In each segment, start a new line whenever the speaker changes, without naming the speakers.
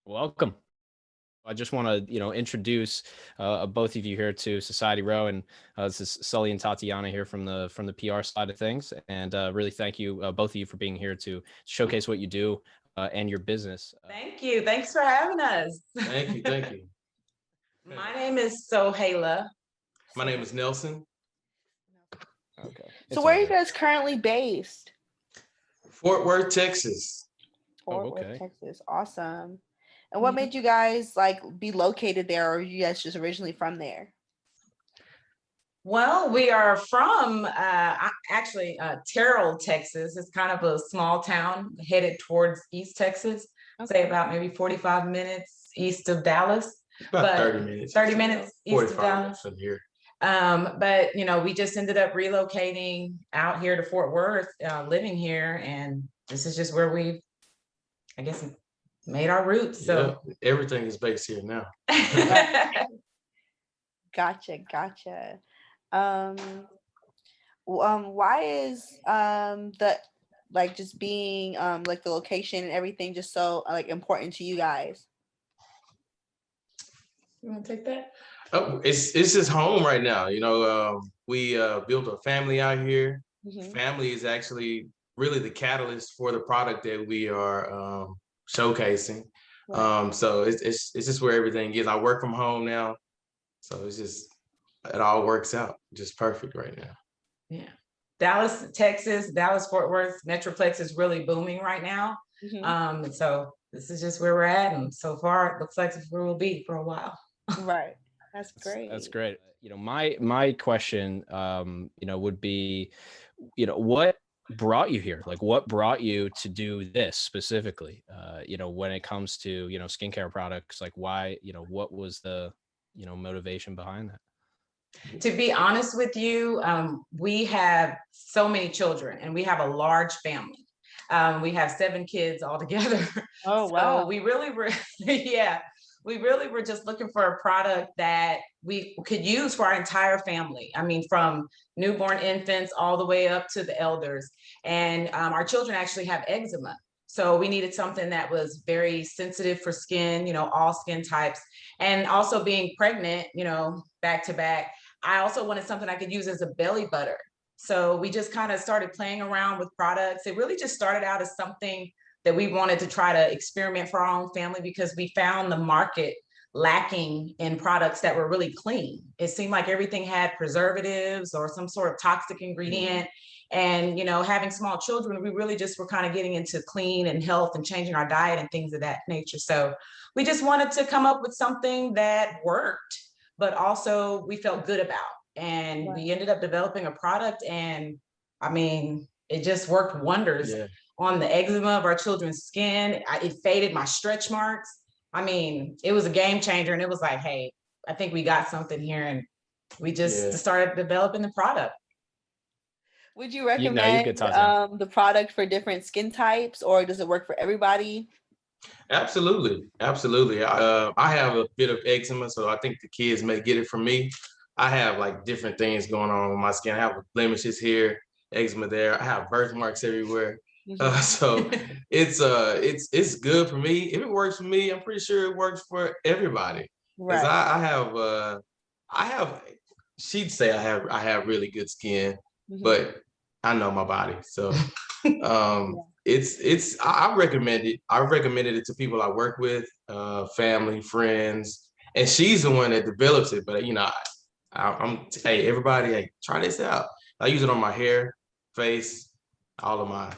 Welcome. I just want to, introduce both of you here to SocietyROW, and this is Sully and Tatyanah here from the PR side of things, and really thank you both of you for being here to showcase what you do and your business.
Thank you. Thanks for having us.
Thank you. Thank you.
My name is Sohaila.
My name is Nelson.
Okay.
So where are you guys currently based?
Fort Worth, Texas.
Fort
okay.
Worth, Texas. Awesome. And what made you guys be located there, or are you guys just originally from there?
Well, we are from Terrell, Texas. It's kind of a small town headed towards East Texas.
Okay.
Say about maybe 45 minutes east of Dallas.
About 30 minutes.
30 minutes east of Dallas.
From here.
But we just ended up relocating out here to Fort Worth, living here, and this is just where we, I guess, made our roots. So
yeah, everything is based here now.
Gotcha. Why is the just being the location and everything just so important to you guys?
You want to take that?
Oh, it's just home right now. We built a family out here.
Mm-hmm.
Family is actually really the catalyst for the product that we are showcasing.
Right.
So it's just where everything is. I work from home now, so it all works out just perfect right now.
Yeah, Dallas, Texas, Dallas Fort Worth Metroplex is really booming right now.
Mm-hmm.
And so this is just where we're at, and so far it looks like it's where we'll be for a while.
Right. That's great.
That's great. My question, would be, what brought you here? Like, what brought you to do this specifically? When it comes to, skincare products, like why, what was the, motivation behind that?
To be honest with you, we have so many children and we have a large family. We have 7 kids altogether.
Oh, wow.
So we really were, we really were just looking for a product that we could use for our entire family. I mean, from newborn infants all the way up to the elders. And our children actually have eczema. So we needed something that was very sensitive for skin, all skin types. And also being pregnant, back to back, I also wanted something I could use as a belly butter. So we just kind of started playing around with products. It really just started out as something that we wanted to try to experiment for our own family, because we found the market lacking in products that were really clean. It seemed like everything had preservatives or some sort of toxic ingredient. And, having small children, we really just were kind of getting into clean and health and changing our diet and things of that nature. So we just wanted to come up with something that worked, but also we felt good about. And we ended up developing a product, and I mean, it just worked wonders on the eczema of our children's skin. It faded my stretch marks. I mean, it was a game changer, and it was like, hey, I think we got something here, and we just started developing the product.
Would you recommend the product for different skin types, or does it work for everybody?
Absolutely. I have a bit of eczema, so I think the kids may get it from me. I have different things going on with my skin. I have blemishes here, eczema there. I have birthmarks everywhere.
Mm-hmm.
So it's good for me. If it works for me, I'm pretty sure it works for everybody. Because I have she'd say I have really good skin, but I know my body. So I recommend it. I recommended it to people I work with, family, friends, and she's the one that develops it. But hey, everybody, hey, try this out. I use it on my hair, face, all of my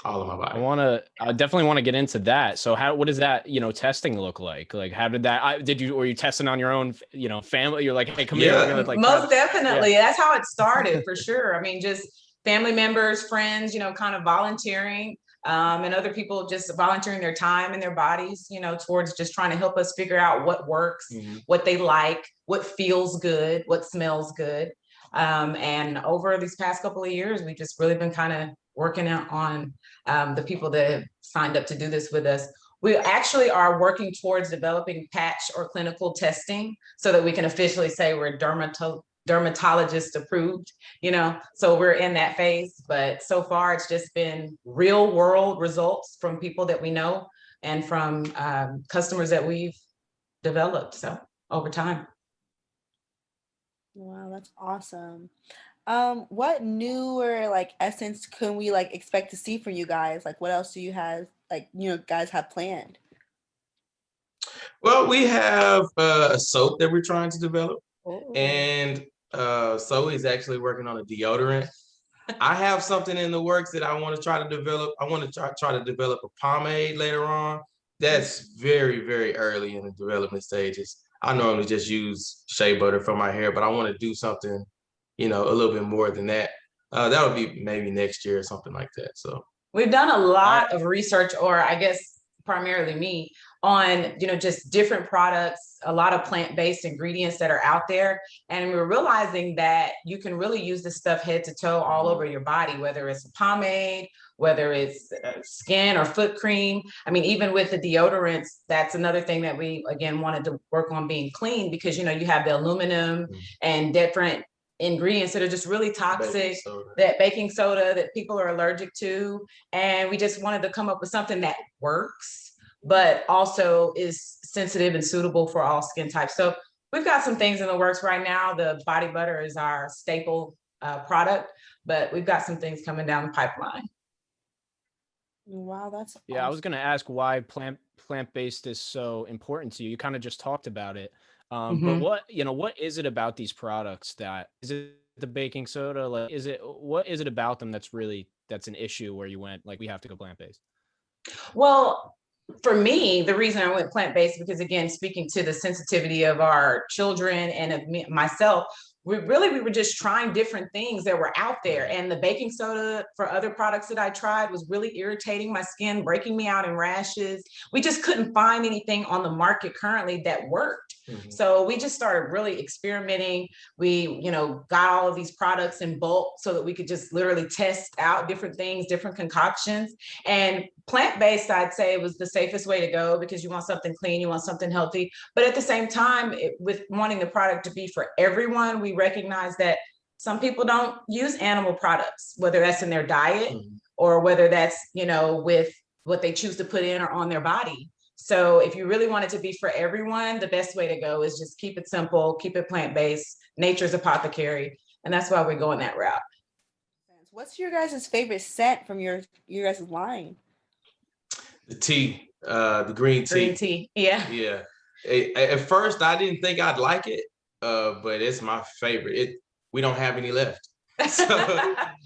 body.
I definitely want to get into that. So what does that, testing look like? Like, how did that, were you testing on your own, family? You're like, hey, come here. We're gonna,
most definitely. That's how it started for sure. I mean, just family members, friends, kind of volunteering, and other people just volunteering their time and their bodies, towards just trying to help us figure out what works, what they like, what feels good, what smells good. And over these past couple of years, we've just really been kind of working out on the people that signed up to do this with us. We actually are working towards developing patch or clinical testing so that we can officially say we're dermatologist approved, so we're in that phase. But so far, it's just been real world results from people that we know and from customers that we've developed. So over time.
Wow, that's awesome. What newer like essence can we like expect to see from you guys? Like, what else do you have guys have planned?
Well, we have a soap that we're trying to develop,
Oh.
and Zoe's actually working on a deodorant. I have something in the works that I want to try to develop. I want to try to develop a pomade later on. That's very, very early in the development stages. I normally just use shea butter for my hair, but I want to do something, a little bit more than that. That would be maybe next year or something like that. So
we've done a lot of research, or I guess primarily me, on just different products, a lot of plant-based ingredients that are out there, and we're realizing that you can really use this stuff head to toe all over your body, whether it's a pomade, whether it's skin or foot cream. I mean, even with the deodorants, that's another thing that we again wanted to work on being clean, because you have the aluminum and different ingredients that are just really toxic, that baking soda that people are allergic to. And we just wanted to come up with something that works, but also is sensitive and suitable for all skin types. So we've got some things in the works right now. The body butter is our staple product, but we've got some things coming down the pipeline.
Wow, that's
yeah.
awesome.
I was going to ask why plant-based is so important to you. You kind of just talked about it. But what is it about these products is it the baking soda? Like, what is it about them that's an issue where you went like, we have to go plant-based?
Well, for me, the reason I went plant-based, because again, speaking to the sensitivity of our children and of myself, we were just trying different things that were out there. And the baking soda for other products that I tried was really irritating my skin, breaking me out in rashes. We just couldn't find anything on the market currently that worked. So we just started really experimenting. We, got all of these products in bulk so that we could just literally test out different things, different concoctions. And plant-based, I'd say, was the safest way to go, because you want something clean, you want something healthy. But at the same time, with wanting the product to be for everyone, we recognize that some people don't use animal products, whether that's in their diet or whether that's, with what they choose to put in or on their body. So if you really want it to be for everyone, the best way to go is just keep it simple, keep it plant-based, nature's apothecary. And that's why we're going that route.
What's your guys' favorite scent from your guys' line?
The tea, the green tea.
Green tea, yeah.
Yeah. At first, I didn't think I'd like it, but it's my favorite. We don't have any left. So,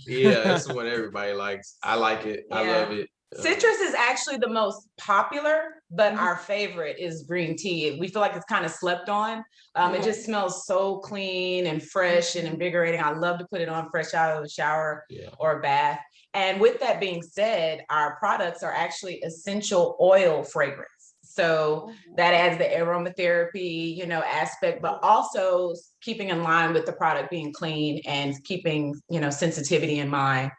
yeah, it's what everybody likes. I like it. I love it.
Citrus is actually the most popular, but our favorite is green tea. We feel like it's kind of slept on. It just smells so clean and fresh and invigorating. I love to put it on fresh out of the shower or a bath. And with that being said, our products are actually essential oil fragrance. So that adds the aromatherapy, aspect, but also keeping in line with the product being clean and keeping, sensitivity in mind.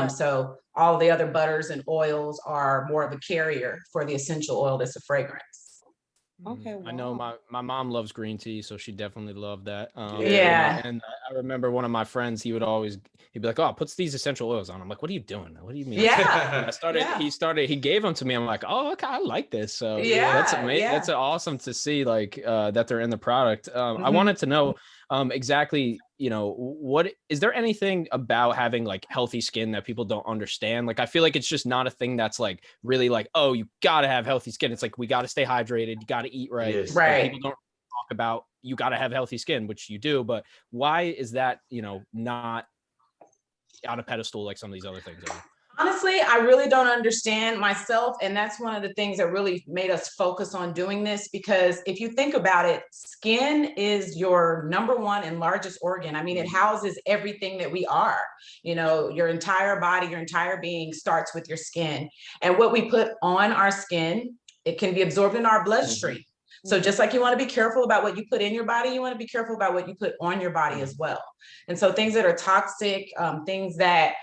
So all the other butters and oils are more of a carrier for the essential oil that's a fragrance.
Okay.
I know my mom loves green tea, so she definitely loved that.
Yeah.
And I remember one of my friends, he'd be like, "Oh, puts these essential oils on." I'm like, "What are you doing? What do you mean?"
Yeah.
He gave them to me. I'm like, "Oh, okay, I like this." So
that's
amazing. That's awesome to see, like, that they're in the product. I wanted to know exactly, what is there anything about having like healthy skin that people don't understand? Like, I feel like it's just not a thing that's like really like, oh, you gotta have healthy skin. It's like, we gotta stay hydrated, you gotta eat right.
Yes.
Right.
Like, people don't talk about you gotta have healthy skin, which you do, but why is that, not on a pedestal like some of these other things are?
Honestly, I really don't understand myself. And that's one of the things that really made us focus on doing this, because if you think about it, skin is your number one and largest organ. I mean, it houses everything that we are. Your entire body, your entire being starts with your skin. And what we put on our skin, it can be absorbed in our bloodstream. So just like you want to be careful about what you put in your body, you want to be careful about what you put on your body as well. And so things that are toxic, things that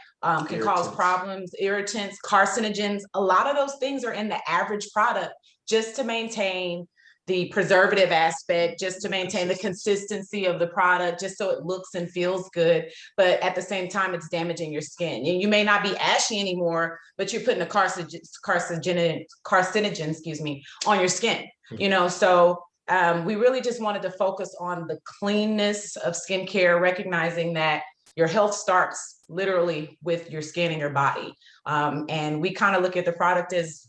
can cause problems, irritants, carcinogens, a lot of those things are in the average product just to maintain the preservative aspect, just to maintain the consistency of the product, just so it looks and feels good. But at the same time, it's damaging your skin. And you may not be ashy anymore, but you're putting a carcinogen, excuse me, on your skin, you know? So we really just wanted to focus on the cleanness of skincare, recognizing that your health starts literally with your skin and your body. And we kind of look at the product as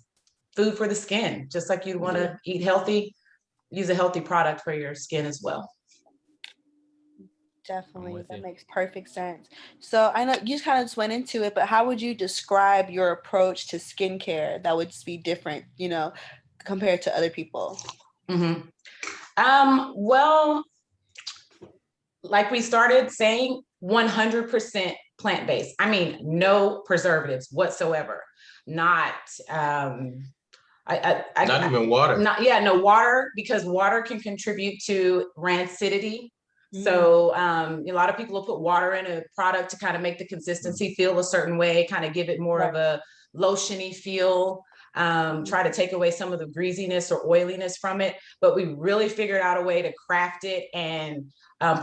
food for the skin, just like you'd want to eat healthy, use a healthy product for your skin as well.
Definitely, that makes perfect sense. So I know you just kind of just went into it, but how would you describe your approach to skincare that would just be different, you know, compared to other people?
Well, like we started saying, 100% plant-based. I mean, no preservatives whatsoever. Not
even water.
No water, because water can contribute to rancidity. So a lot of people will put water in a product to kind of make the consistency feel a certain way, kind of give it more of a lotiony feel, try to take away some of the greasiness or oiliness from it. But we really figured out a way to craft it and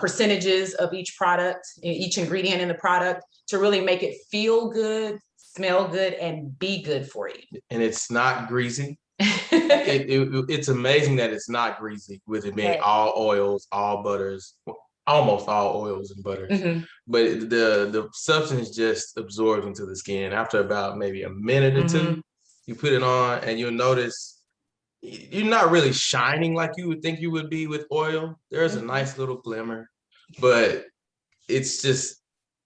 percentages of each product, each ingredient in the product, to really make it feel good, smell good, and be good for you.
And it's not greasy. It's amazing that it's not greasy, with it being all oils, all butters, almost all oils and butters. But the substance just absorbs into the skin after about maybe a minute or two. You put it on and you'll notice you're not really shining like you would think you would be with oil. There's a nice little glimmer, but it's just,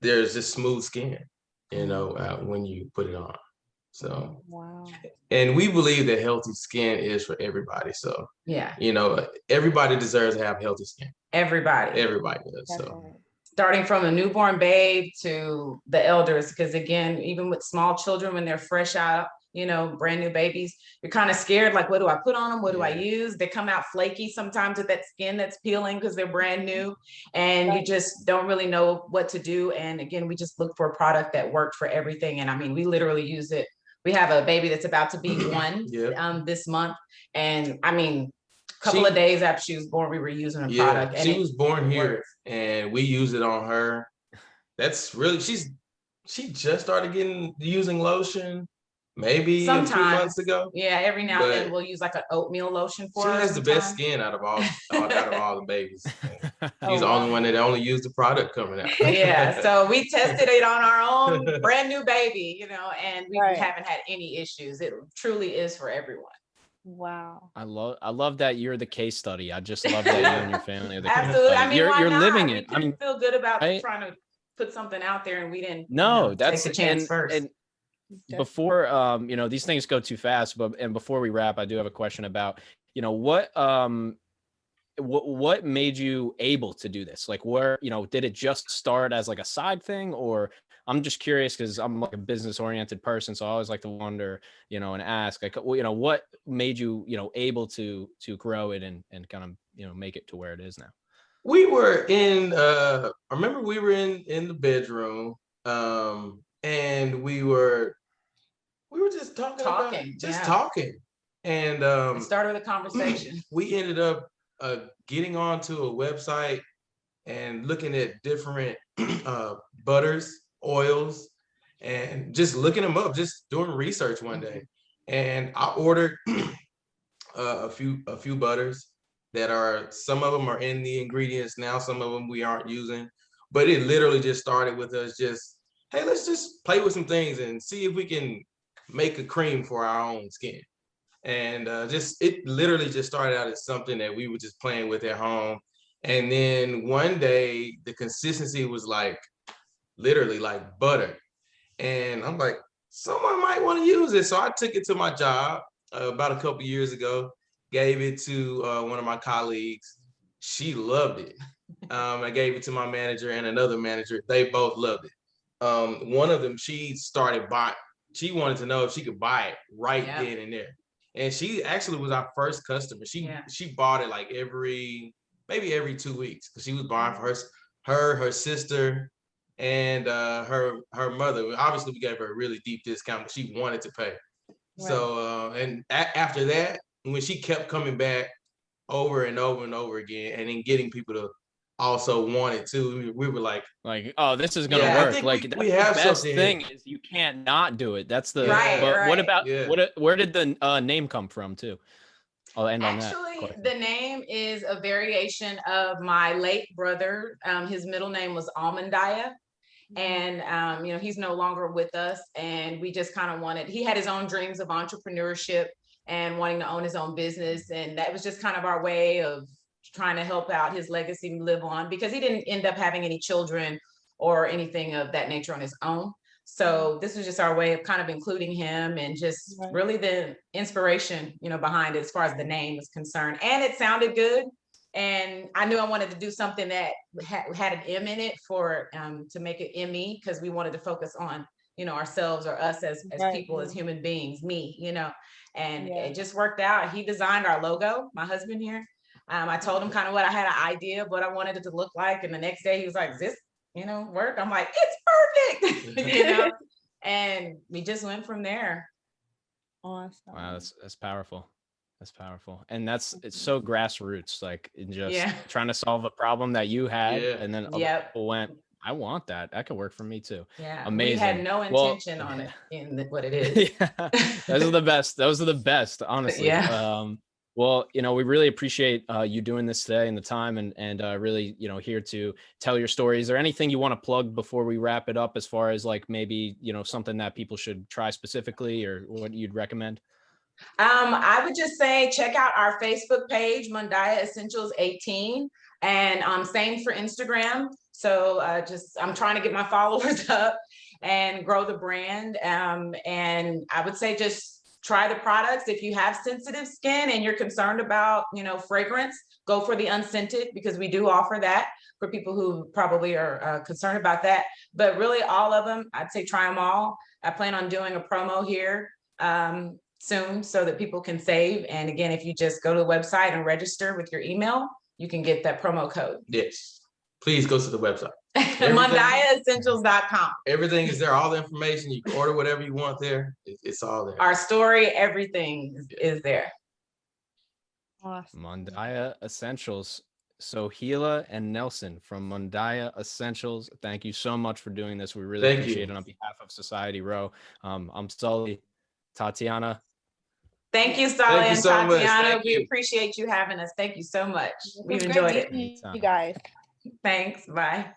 there's just smooth skin, you know, when you put it on. So, and we believe that healthy skin is for everybody. So, you know, everybody deserves to have healthy skin. Everybody does. So,
starting from a newborn babe to the elders, because again, even with small children, when they're fresh out, you know, brand new babies, you're kind of scared, like, what do I put on them? What do I use? They come out flaky sometimes with that skin that's peeling because they're brand new, and you just don't really know what to do. And again, we just look for a product that worked for everything. And I mean, we literally use it. We have a baby that's about to be one this month. And I mean, a couple of days after she was born, we were using a product. And
she was born here and we use it on her. That's really, she just started using lotion maybe a few months ago.
Yeah, every now and then we'll use like an oatmeal lotion for her.
She has the best skin out of all the babies. She's the only one that only used the product coming out.
Yeah, so we tested it on our own brand new baby, you know, and we haven't had any issues. It truly is for everyone.
Wow.
I love that you're the case study. I just love that you and your family are the
Absolutely.
case study.
I mean,
you're
not?
living
We
it. I mean,
feel good about trying to put something out there, and we didn't
that's
take the chance first.
And before you know, these things go too fast, but before we wrap, I do have a question about, you know, what made you able to do this? Like, where, you know, did it just start as like a side thing? Or I'm just curious because I'm like a business oriented person, so I always like to wonder, you know, and ask, like, you know, what made you, you know, able to grow it and kind of, you know, make it to where it is now?
We were I remember we were in the bedroom, and we were just talking. And
it started with a conversation.
We ended up getting onto a website and looking at different butters, oils, and just looking them up, just doing research one day. And I ordered a few butters that are, some of them are in the ingredients now, some of them we aren't using, but it literally just started with us just, hey, let's just play with some things and see if we can make a cream for our own skin. And it literally just started out as something that we were just playing with at home. And then one day the consistency was like literally like butter. And I'm like, someone might want to use it. So I took it to my job about a couple years ago, gave it to one of my colleagues. She loved it. I gave it to my manager and another manager. They both loved it. One of them, she wanted to know if she could buy it right then and there. And she actually was our first customer. She bought it like maybe every 2 weeks, because she was buying for her sister, and her mother. Obviously, we gave her a really deep discount, but she wanted to pay. Right. So and after that, when she kept coming back, over and over and over again, and then getting people to also want it too. We were like,
oh, this is gonna
Yeah, I
work.
think
Like
we
that's
have
the best
something
thing
here.
is you can't not do it. That's the
Right,
But what
right.
about
Yeah.
where did the name come from too? I'll end on that
Actually,
question.
the name is a variation of my late brother. His middle name was Mondiah. And you know, he's no longer with us, and we just kind of wanted, he had his own dreams of entrepreneurship and wanting to own his own business, and that was just kind of our way of trying to help out his legacy live on, because he didn't end up having any children or anything of that nature on his own. So this was just our way of kind of including him, and just
Right.
really the inspiration, you know, behind it as far as the name is concerned. And it sounded good. And I knew I wanted to do something that had an M in it for to make it ME, because we wanted to focus on, you know, ourselves or us as
Right,
people, as
yeah.
human beings, me, you know. And
Yeah.
it just worked out. He designed our logo, my husband here. I told him kind of what I had an idea of what I wanted it to look like, and the next day he was like, "Is this, you know, work?" I'm like, "It's perfect," you know. And we just went from there.
Awesome.
Wow, that's powerful. That's powerful. And it's so grassroots, like in just
Yeah.
trying to solve a problem that you had,
Yeah.
and then other
Yep.
people went, I want that. That could work for me too.
Yeah.
Amazing.
We had no
Well,
intention on it in what it is.
yeah, those are the best. Those are the best, honestly.
Yeah.
Well, you know, we really appreciate you doing this today and the time, and really, you know, here to tell your story. Is there anything you want to plug before we wrap it up, as far as like maybe, you know, something that people should try specifically, or what you'd recommend?
I would just say check out our Facebook page, Mondiah Essentials 18, and same for Instagram. So just I'm trying to get my followers up and grow the brand. And I would say just try the products. If you have sensitive skin and you're concerned about, you know, fragrance, go for the unscented, because we do offer that for people who probably are concerned about that. But really, all of them, I'd say try them all. I plan on doing a promo here soon, so that people can save. And again, if you just go to the website and register with your email, you can get that promo code.
Yes. Please go to the website.
MondiahEssentials.com.
Everything is there. All the information. You can order whatever you want there. It's all there.
Our story, everything is there.
Awesome.
Mondiah Essentials. So Gila and Nelson from Mondiah Essentials, thank you so much for doing this. We really appreciate it on behalf of SocietyROW. I'm Sully. Tatyanah.
Thank you, Sully and
so much.
Tatyanah. We appreciate you having us. Thank you so much. We've
It was
enjoyed
great
it.
meeting you guys.
Thanks. Bye.